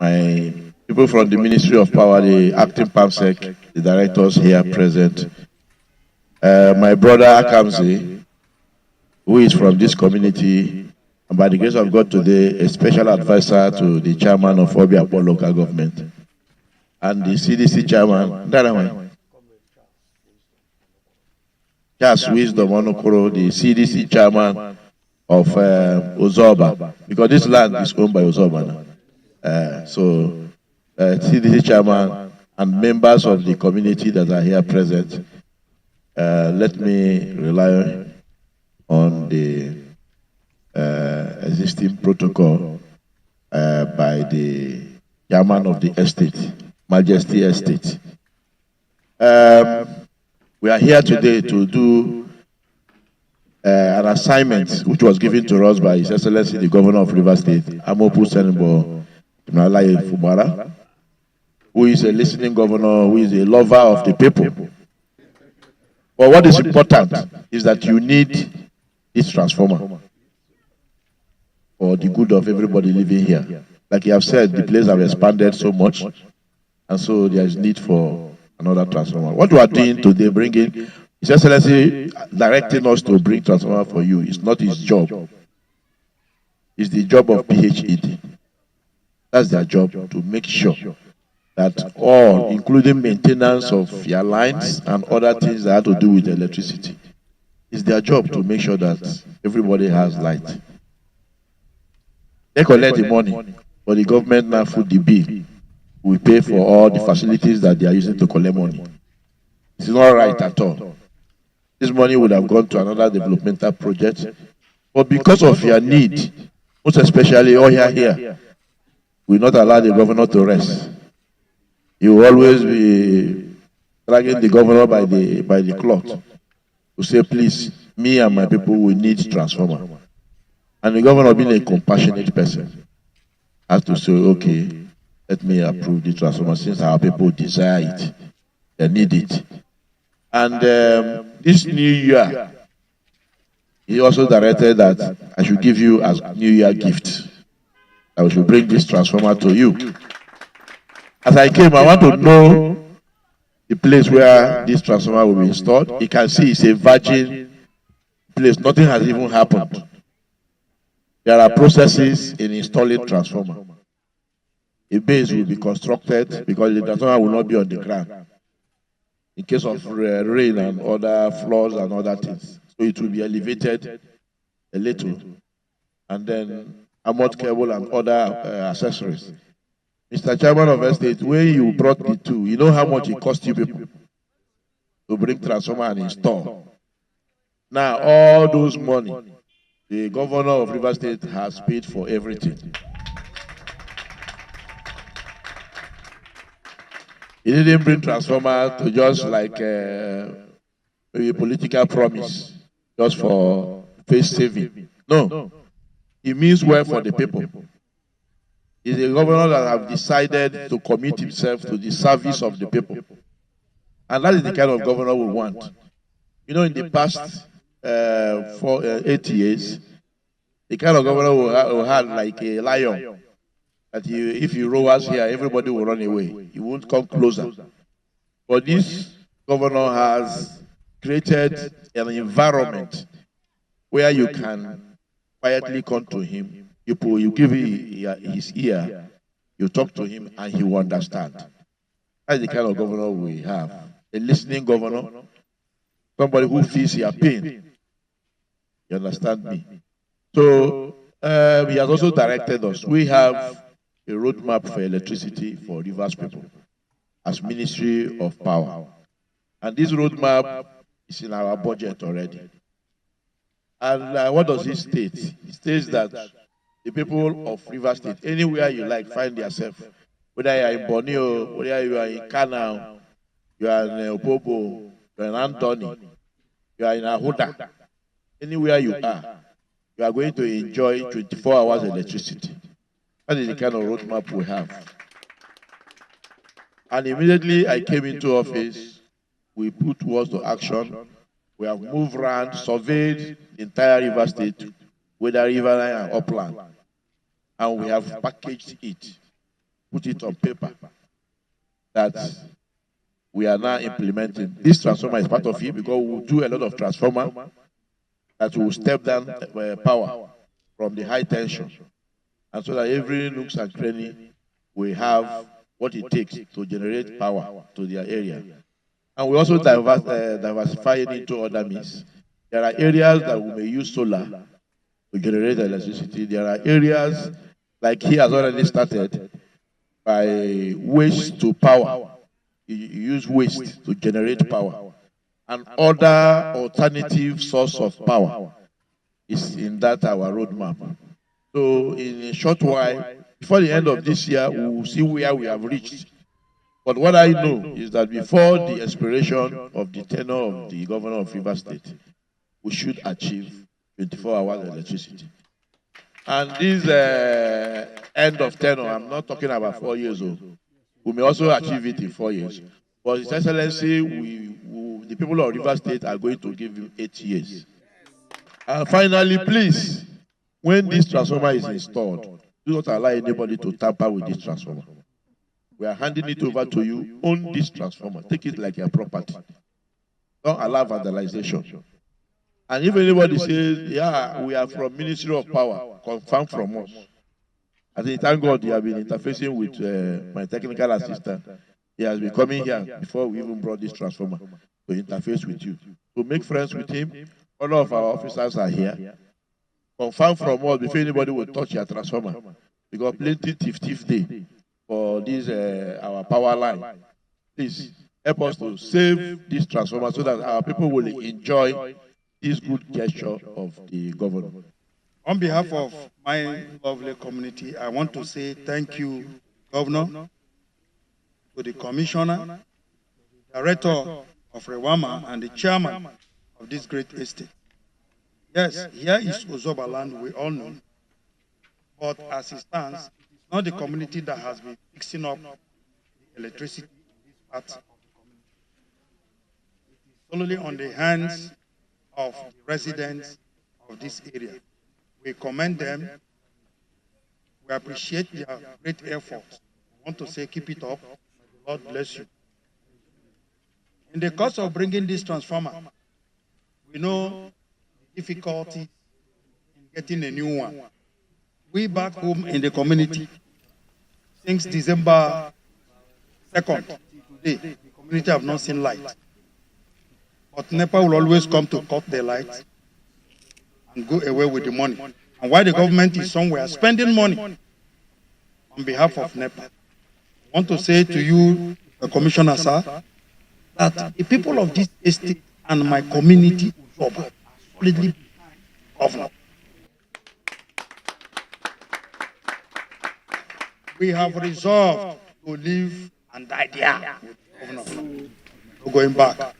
my people from the Ministry of Power, the acting PAMSEC, the directors here present, my brother Akamzi, who is from this community, and by the grace of God today, a special advisor to the chairman of Obiakpo local government, and the CDC chairman, Charles Wisdom Onokoro, the CDC chairman of Ozoba, because this land is owned by Ozoba now. CDC chairman and members of the community that are here present, let me rely on the existing protocol by the chairman of the estate, Majesty Estate. We are here today to do an assignment which was given to us by His Excellency the Governor of Rivers State, Amopu Senbo Fubara, who is a listening governor, who is a lover of the people. But what is important is that you need this transformer for the good of everybody living here. Like you have said, the place have expanded so much, and so there is need for another transformer. What we are doing today, bringing His Excellency directing us to bring transformer for you, is not his job. It's the job of PHED. That's their job, to make sure that all, including maintenance of your lines and other things that have to do with electricity, it's their job to make sure that everybody has light. They collect the money, but the government now foot the bill. We pay for all the facilities that they are using to collect money. It's not right at all. This money would have gone to another developmental project, but because of your need, most especially all here, we will not allow the governor to rest. You will always be dragging the governor by the cloth to say, please, me and my people will need transformer. And the governor, being a compassionate person, has to say, okay, let me approve the transformer since our people desire it, they need it. And this new year, he also directed that I should give you as New Year gift. I should bring this transformer to you. As I came, I want to know the place where this transformer will be installed. You can see it's a virgin place. Nothing has even happened. There are processes in installing transformer. A base will be constructed because the transformer will not be on the ground in case of rain and other floods and other things. So it will be elevated a little, and then armored cable and other accessories. Mr. Chairman of Estate, when you brought the two, you know how much it cost you people to bring transformer and install. Now all those money, the governor of Rivers State has paid for everything. He didn't bring transformer to just like a political promise, just for face saving. No, it means well for the people. He's a governor that have decided to commit himself to the service of the people. And that is the kind of governor we want. You know, in the past 8 years, the kind of governor we had like a lion. That if you row us here, everybody will run away. You won't come closer. But this governor has created an environment where you can quietly come to him. You give his ear, you talk to him, and he will understand. That's the kind of governor we have. A listening governor, somebody who feels your pain. You understand me? So he has also directed us. We have a roadmap for electricity for Rivers people as Ministry of Power. And this roadmap is in our budget already. And what does it state? It states that the people of Rivers State, anywhere you like, find yourself, whether you are in Borneo, whether you are in Kanao, you are in Opobo, you are in Anthony, you are in Ahuda, anywhere you are going to enjoy 24 hours electricity. That is the kind of roadmap we have. And immediately I came into office, we put words to action. We have moved around, surveyed the entire River State, whether riverine and upland, and we have packaged it. put it on paper that we are now implementing. This transformer is part of it because we will do a lot of transformer that will step down power from the high tension, and so that every nooks and cranny will have what it takes to generate power to their area. And we also diversify it into other means. There are areas that we may use solar to generate electricity. There are areas, like he has already started, by waste to power. You use waste to generate power. And other alternative source of power is in that our roadmap. So in a short while, before the end of this year, we will see where we have reached. But what I know is that before the expiration of the tenure of the governor of Rivers State, we should achieve 24 hours electricity. And this end of tenure, I'm not talking about 4 years old. We may also achieve it in 4 years. But His Excellency, the people of Rivers State are going to give you 8 years. And finally, please, when this transformer is installed, do not allow anybody to tamper with this transformer. We are handing it over to you. Own this transformer. Take it like your property. Don't allow vandalization. And if anybody says, yeah, we are from Ministry of Power, confirm from us. I think, thank God you have been interfacing with my technical assistant. He has been coming here before we even brought this transformer to interface with you. To make friends with him, all of our officers are here. Confirm from us before anybody will touch your transformer. We got plenty thief day for this our power line. Please help us to save this transformer so that our people will enjoy this good gesture of the governor. On behalf of my lovely community, I want to say thank you, Governor, to the Commissioner, Director of Rewama, and the Chairman of this great estate. Yes, here is Ozoba land, we all know. But as it stands, it's not the community that has been fixing up the electricity in this part of the community. It is solely on the hands of the residents of this area. We commend them. We appreciate their great effort. We want to say keep it up. God bless you. In the course of bringing this transformer, we know the difficulty in getting a new one. We back home in the community, since December 2nd to today, the community have not seen light. But NEPA will always come to cut the light and go away with the money. And while the government is somewhere spending money on behalf of NEPA, I want to say to you, the Commissioner, sir, that the people of this estate and my community are solidly governor. We have resolved to live and die there with the governor. No going back.